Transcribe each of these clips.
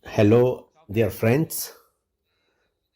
Hello, dear friends.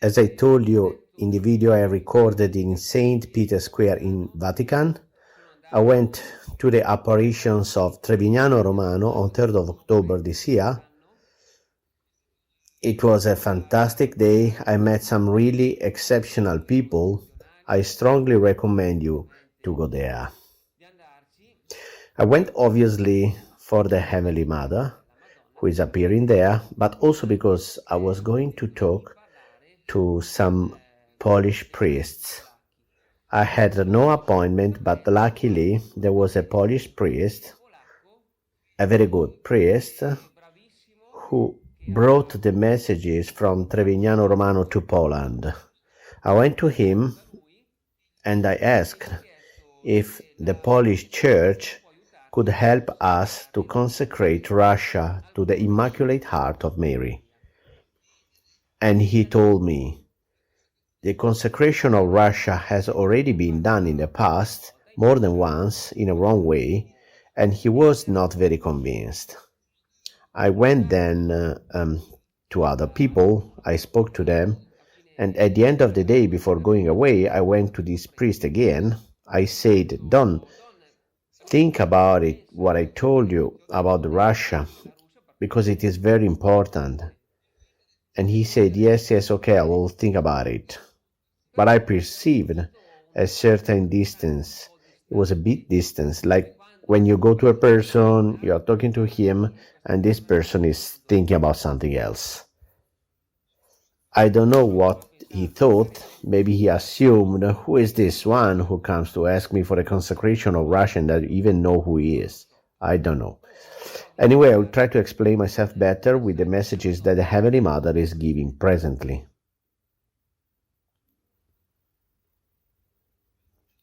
As I told you in the video I recorded in St. Peter's Square in Vatican, I went to the apparitions of Trevignano Romano on 3rd of October this year. It was a fantastic day. I met some really exceptional people. I strongly recommend you to go there. I went obviously for the Heavenly Mother, who is appearing there, but also because I was going to talk to some Polish priests. I had no appointment, but luckily there was a Polish priest, a very good priest, who brought the messages from Trevignano Romano to Poland. I went to him and I asked if the Polish Church could help us to consecrate Russia to the Immaculate Heart of Mary. And he told me, the consecration of Russia has already been done in the past, more than once, in a wrong way, and he was not very convinced. I went then to other people, I spoke to them, and at the end of the day, before going away, I went to this priest again. I said, don't think about it, what I told you about Russia, because it is very important. And he said, yes, okay, I will think about it. But I perceived a certain distance. It was a bit distance, like when you go to a person, you are talking to him, and this person is thinking about something else. I don't know what he thought. Maybe he assumed, who is this one who comes to ask me for the consecration of Russia and I even know who he is? I don't know. Anyway, I will try to explain myself better with the messages that the Heavenly Mother is giving presently.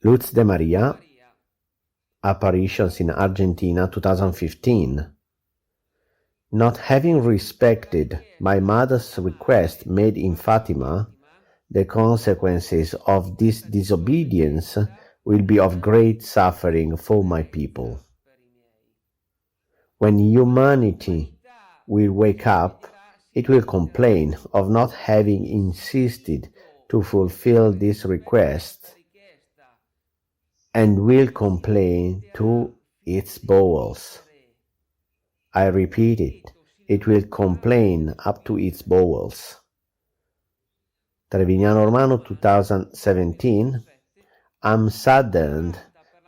Luz de Maria, apparitions in Argentina 2015. Not having respected my mother's request made in Fatima, the consequences of this disobedience will be of great suffering for my people. When humanity will wake up, it will complain of not having insisted to fulfill this request, and will complain to its bowels. I repeat it will complain up to its bowels. Trevignano Romano 2017. I'm saddened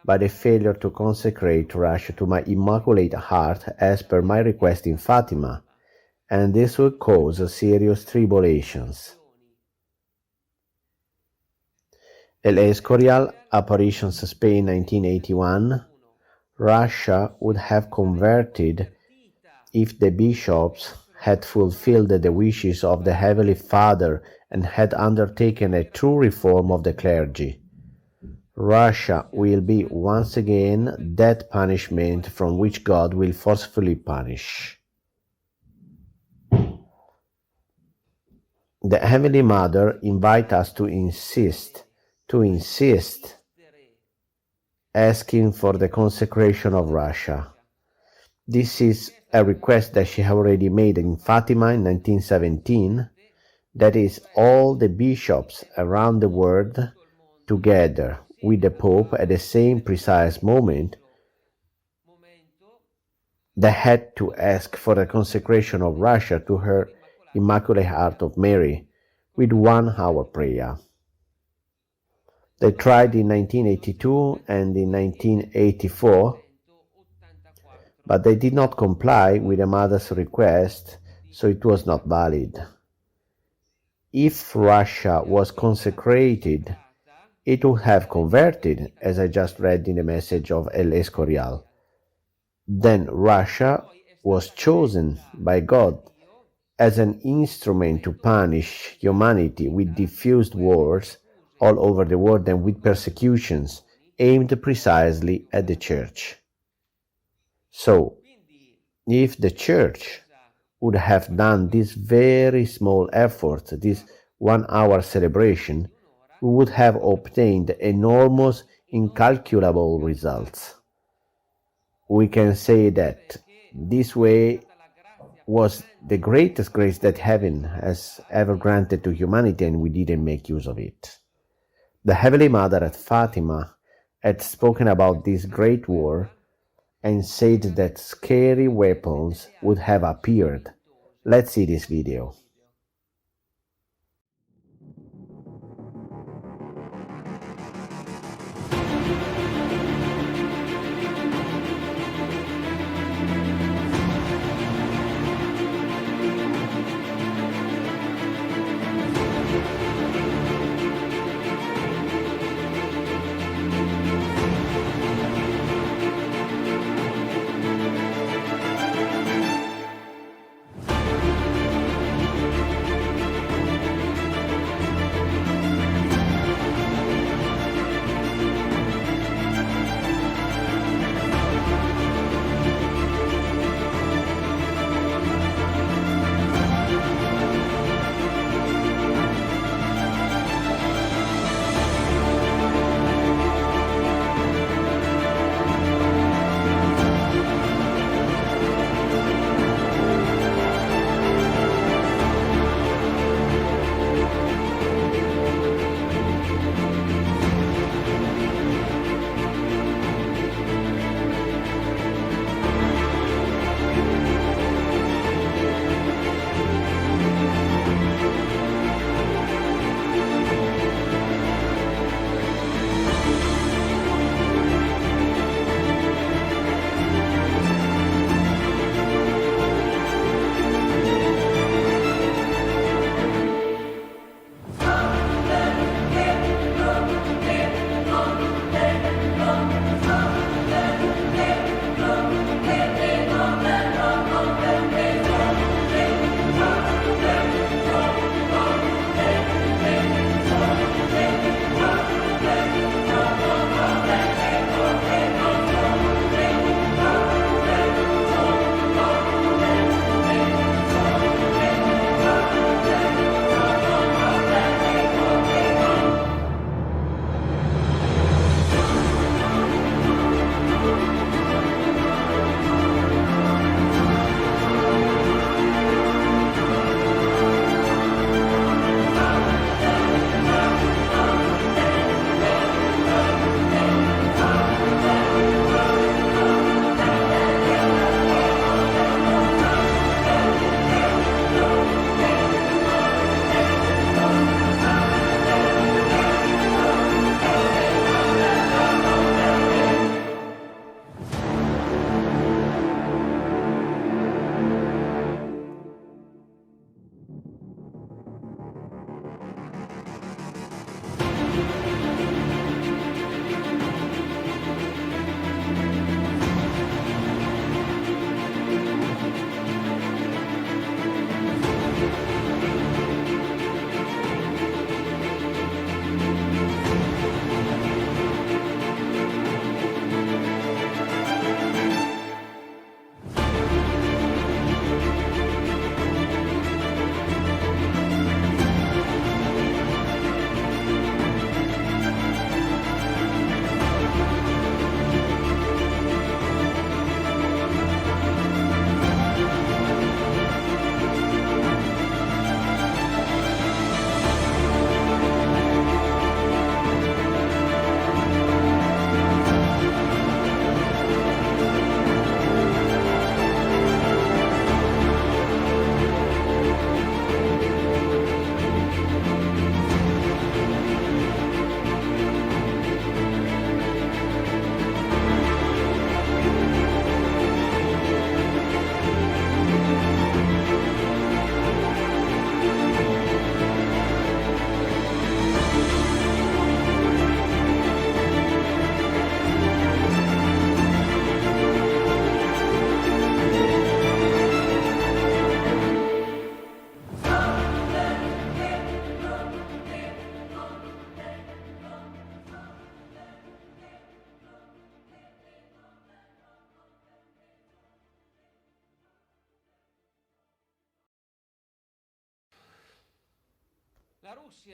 by the failure to consecrate Russia to my Immaculate Heart as per my request in Fatima, and this will cause serious tribulations. El Escorial, Apparitions Spain 1981. Russia would have converted if the bishops had fulfilled the wishes of the Heavenly Father and had undertaken a true reform of the clergy. Russia will be once again death punishment from which God will forcefully punish. The Heavenly Mother invites us to insist, asking for the consecration of Russia. This is a request that she had already made in Fatima in 1917, that is, all the bishops around the world together with the Pope at the same precise moment, they had to ask for the consecration of Russia to her Immaculate Heart of Mary with 1 hour prayer. They tried in 1982 and in 1984, but they did not comply with the mother's request, so it was not valid. If Russia was consecrated, it would have converted, as I just read in the message of El Escorial. Then Russia was chosen by God as an instrument to punish humanity with diffused wars all over the world and with persecutions aimed precisely at the Church. So, if the Church would have done this very small effort, this 1 hour celebration, we would have obtained enormous, incalculable results. We can say that this way was the greatest grace that heaven has ever granted to humanity, and we didn't make use of it. The Heavenly Mother at Fatima had spoken about this great war and said that scary weapons would have appeared. Let's see this video.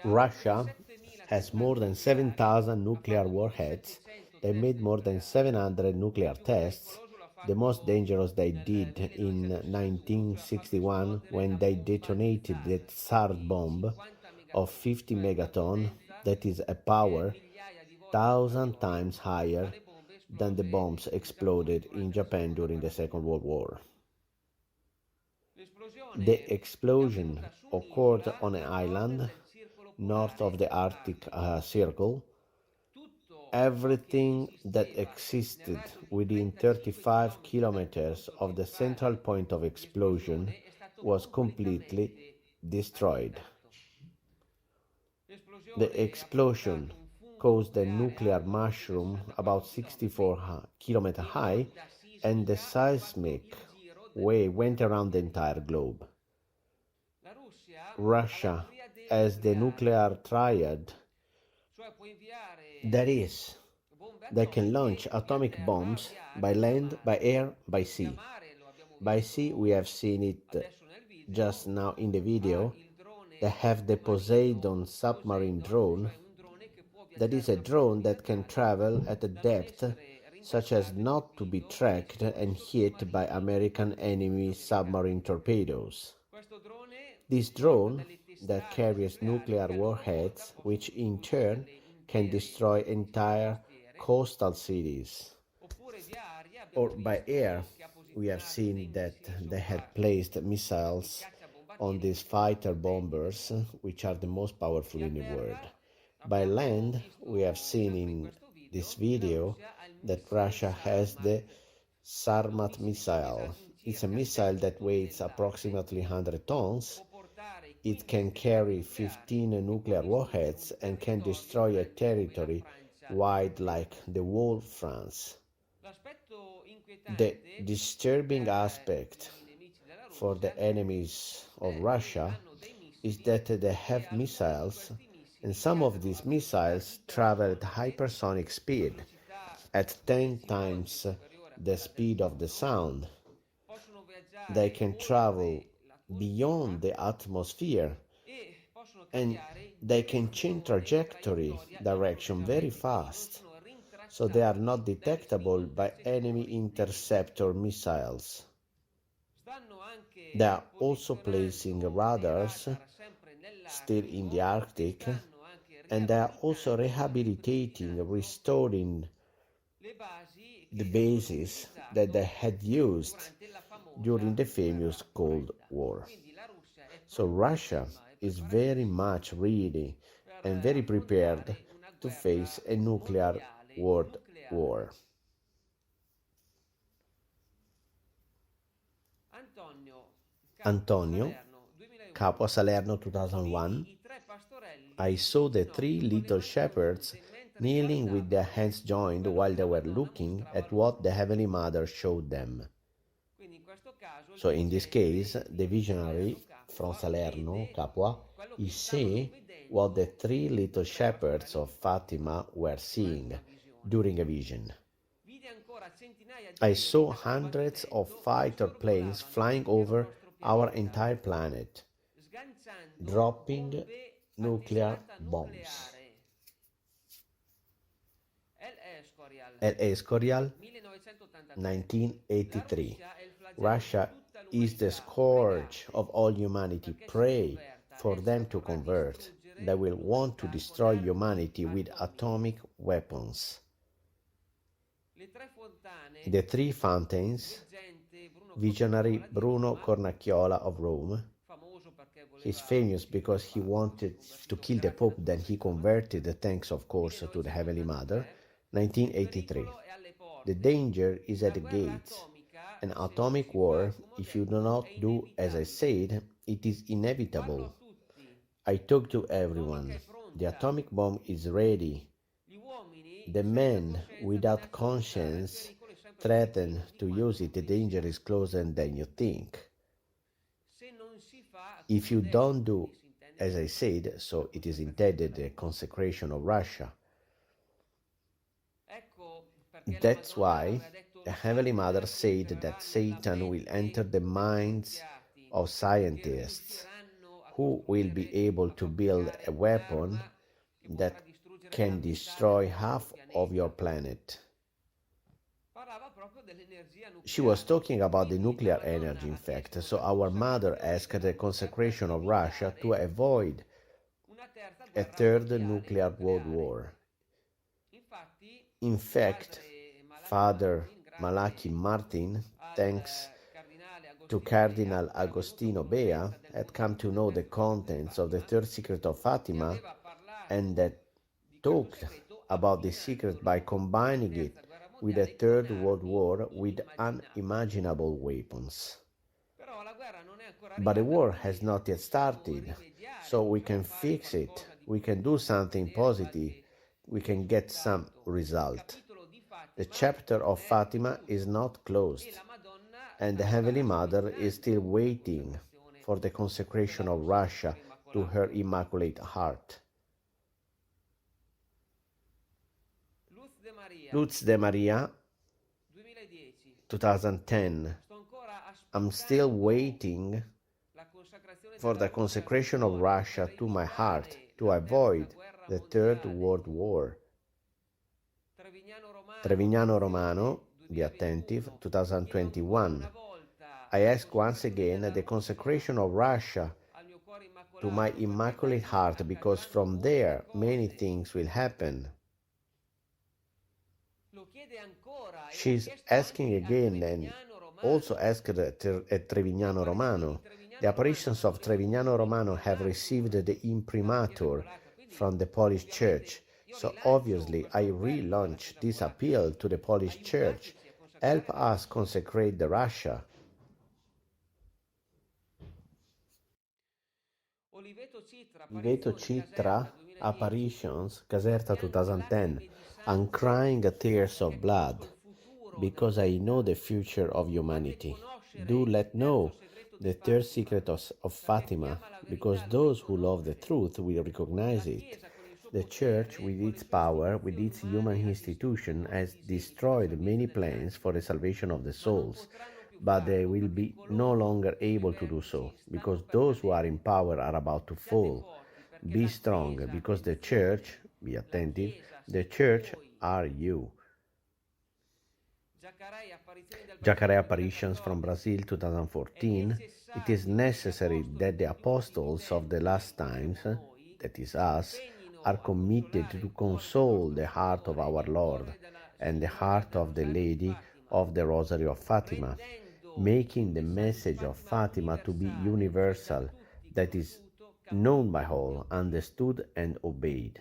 Russia has more than 7,000 nuclear warheads. They made more than 700 nuclear tests, the most dangerous they did in 1961 when they detonated the Tsar bomb of 50 megaton, that is a power 1,000 times higher than the bombs exploded in Japan during the Second World War. The explosion occurred on an island north of the Arctic Circle. Everything that existed within 35 kilometers of the central point of explosion was completely destroyed. The explosion caused a nuclear mushroom about 64 kilometers high, and the seismic wave went around the entire globe. Russia has the nuclear triad, that is, they can launch atomic bombs by land, by air, by sea. By sea, we have seen it just now in the video. They have the Poseidon submarine drone. That is a drone that can travel at a depth such as not to be tracked and hit by American enemy submarine torpedoes. This drone that carries nuclear warheads, which in turn can destroy entire coastal cities. Or by air, we have seen that they had placed missiles on these fighter bombers, which are the most powerful in the world. By land, we have seen in this video that Russia has the Sarmat missile. It's a missile that weighs approximately 100 tons. It can carry 15 nuclear warheads and can destroy a territory wide like the whole France. The disturbing aspect for the enemies of Russia is that they have missiles, and some of these missiles travel at hypersonic speed, at 10 times the speed of the sound. They can travel beyond the atmosphere, and they can change trajectory direction very fast, so they are not detectable by enemy interceptor missiles. They are also placing radars still in the Arctic, and they are also rehabilitating, restoring the bases that they had used during the famous Cold War. So Russia is very much ready and very prepared to face a nuclear world war. Antonio, Capo a Salerno 2001, I saw the three little shepherds kneeling with their hands joined while they were looking at what the Heavenly Mother showed them. So in this case, the visionary from Salerno, Capua, he saw what the three little shepherds of Fatima were seeing during a vision. I saw hundreds of fighter planes flying over our entire planet, dropping nuclear bombs. El Escorial, 1983. Russia is the scourge of all humanity. Pray for them to convert. They will want to destroy humanity with atomic weapons. The three fountains, visionary Bruno Cornacchiola of Rome. He's famous because he wanted to kill the Pope, then he converted, thanks of course to the Heavenly Mother. 1983. The danger is at the gates. An atomic war, if you do not do as I said, it is inevitable. I talk to everyone. The atomic bomb is ready. The men without conscience threaten to use it. The danger is closer than you think. If you don't do as I said, so it is intended the consecration of Russia. That's why the Heavenly Mother said that Satan will enter the minds of scientists who will be able to build a weapon that can destroy half of your planet. She was talking about the nuclear energy, in fact. So our mother asked the consecration of Russia to avoid a third nuclear world war. In fact, Father Malachi Martin, thanks to Cardinal Agostino Bea, had come to know the contents of the third secret of Fatima and that talked about the secret by combining it with a third world war with unimaginable weapons. But the war has not yet started, so we can fix it, we can do something positive, we can get some result. The chapter of Fatima is not closed, and the Heavenly Mother is still waiting for the consecration of Russia to her Immaculate Heart. Luz de Maria, 2010. I'm still waiting for the consecration of Russia to my heart to avoid the Third World War. Trevignano Romano, be attentive, 2021. I ask once again the consecration of Russia to my Immaculate Heart because from there many things will happen. She's asking again and also asked at Trevignano Romano. The apparitions of Trevignano Romano have received the imprimatur from the Polish Church, so obviously I relaunch this appeal to the Polish Church. Help us consecrate the Russia. Oliveto Citra, Apparitions, Caserta 2010. I'm crying tears of blood because I know the future of humanity. Do let know the third secret of Fatima, because those who love the truth will recognize it. The Church, with its power, with its human institution, has destroyed many plans for the salvation of the souls, but they will be no longer able to do so, because those who are in power are about to fall. Be strong, because the Church, be attentive, the Church are you. Jacare Apparitions from Brazil 2014. It is necessary that the apostles of the last times, that is us, are committed to console the heart of our Lord and the heart of the Lady of the Rosary of Fatima, making the message of Fatima to be universal, that is known by all, understood and obeyed.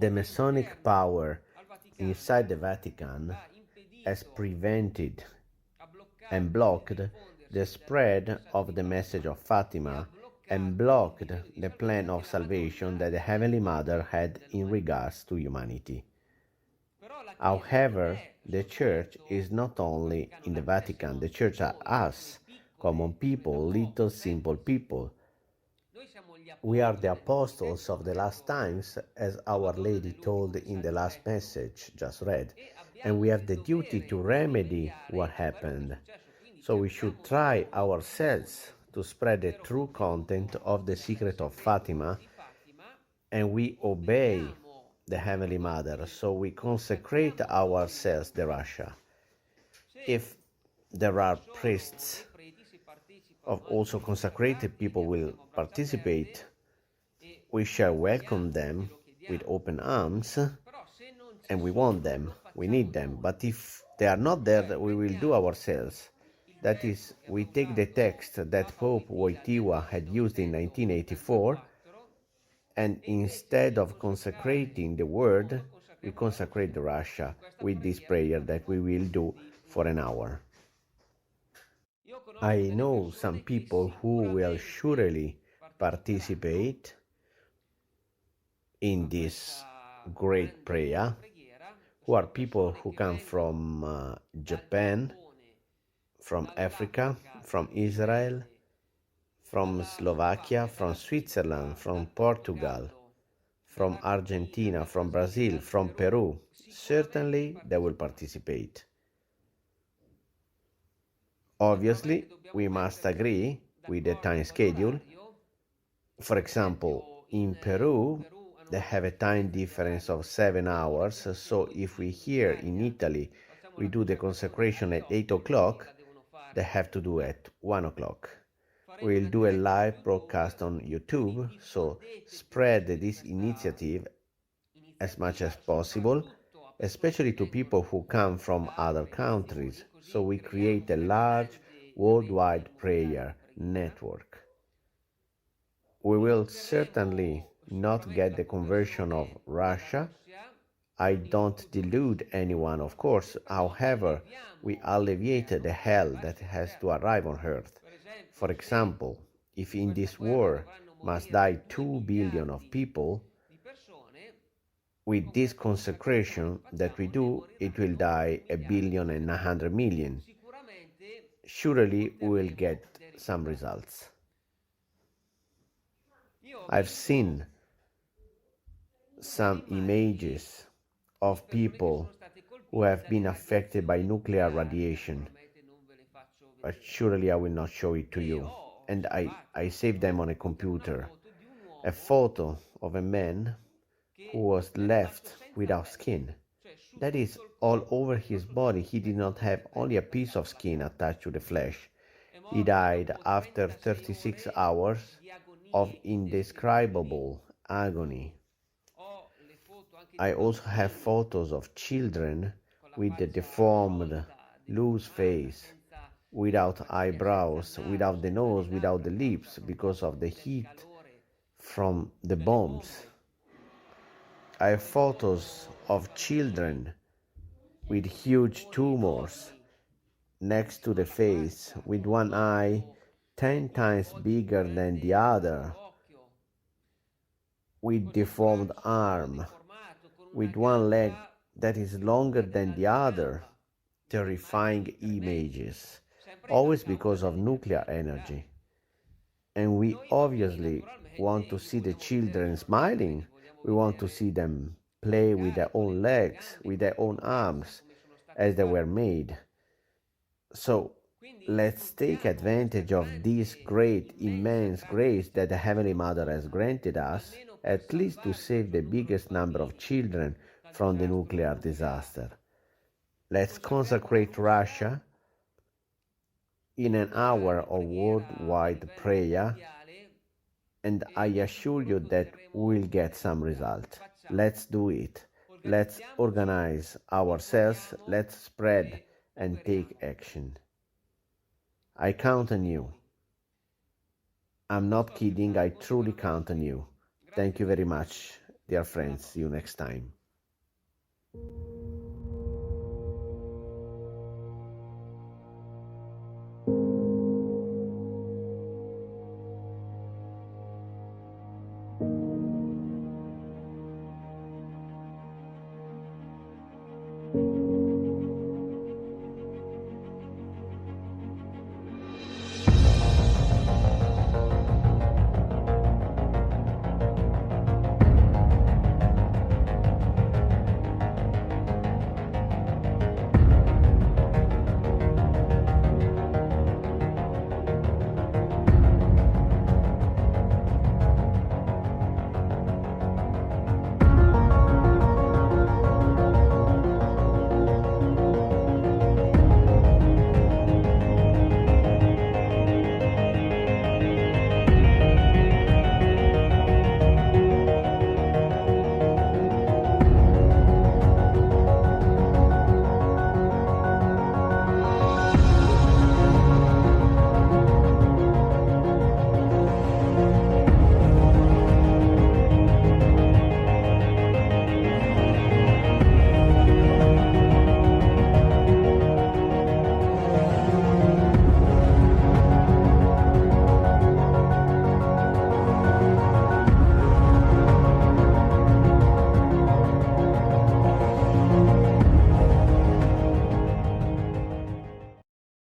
The Masonic power inside the Vatican has prevented and blocked the spread of the message of Fatima and blocked the plan of salvation that the Heavenly Mother had in regards to humanity. However, the Church is not only in the Vatican, the Church are us, common people, little simple people. We are the apostles of the last times, as Our Lady told in the last message just read, and we have the duty to remedy what happened. So we should try ourselves to spread the true content of the secret of Fatima, and we obey the Heavenly Mother, so we consecrate ourselves to Russia. If there are priests of also consecrated people will participate, we shall welcome them with open arms, and we want them, we need them. But if they are not there, we will do ourselves. That is, we take the text that Pope Wojtyła had used in 1984, and instead of consecrating the word, we consecrate Russia with this prayer that we will do for an hour. I know some people who will surely participate in this great prayer, who are people who come from Japan, from Africa, from Israel, from Slovakia, from Switzerland, from Portugal, from Argentina, from Brazil, from Peru. Certainly they will participate. Obviously, we must agree with the time schedule. For example, in Peru, They have a time difference of 7 hours, so if we here in Italy we do the consecration at 8 o'clock, they have to do at 1 o'clock. We'll do a live broadcast on YouTube, so spread this initiative as much as possible, especially to people who come from other countries, so we create a large worldwide prayer network. We will certainly not get the conversion of Russia. I don't delude anyone, of course. However, we alleviate the hell that has to arrive on earth. For example, if in this war must die 2 billion of people, with this consecration that we do, it will die 1,100,000,000. Surely we will get some results. I've seen some images of people who have been affected by nuclear radiation, but surely I will not show it to you. And I saved them on a computer. A photo of a man who was left without skin. That is all over his body. He did not have only a piece of skin attached to the flesh. He died after 36 hours of indescribable agony. I also have photos of children with the deformed, loose face, without eyebrows, without the nose, without the lips, because of the heat from the bombs. I have photos of children with huge tumors next to the face, with one eye 10 times bigger than the other, with deformed arm, with one leg that is longer than the other. Terrifying images, always because of nuclear energy. And we obviously want to see the children smiling. We want to see them play with their own legs, with their own arms, as they were made. So let's take advantage of this great, immense grace that the Heavenly Mother has granted us, at least to save the biggest number of children from the nuclear disaster. Let's consecrate Russia in an hour of worldwide prayer, and I assure you that we'll get some result. Let's do it. Let's organize ourselves. Let's spread and take action. I count on you. I'm not kidding. I truly count on you. Thank you very much, dear friends. See you next time.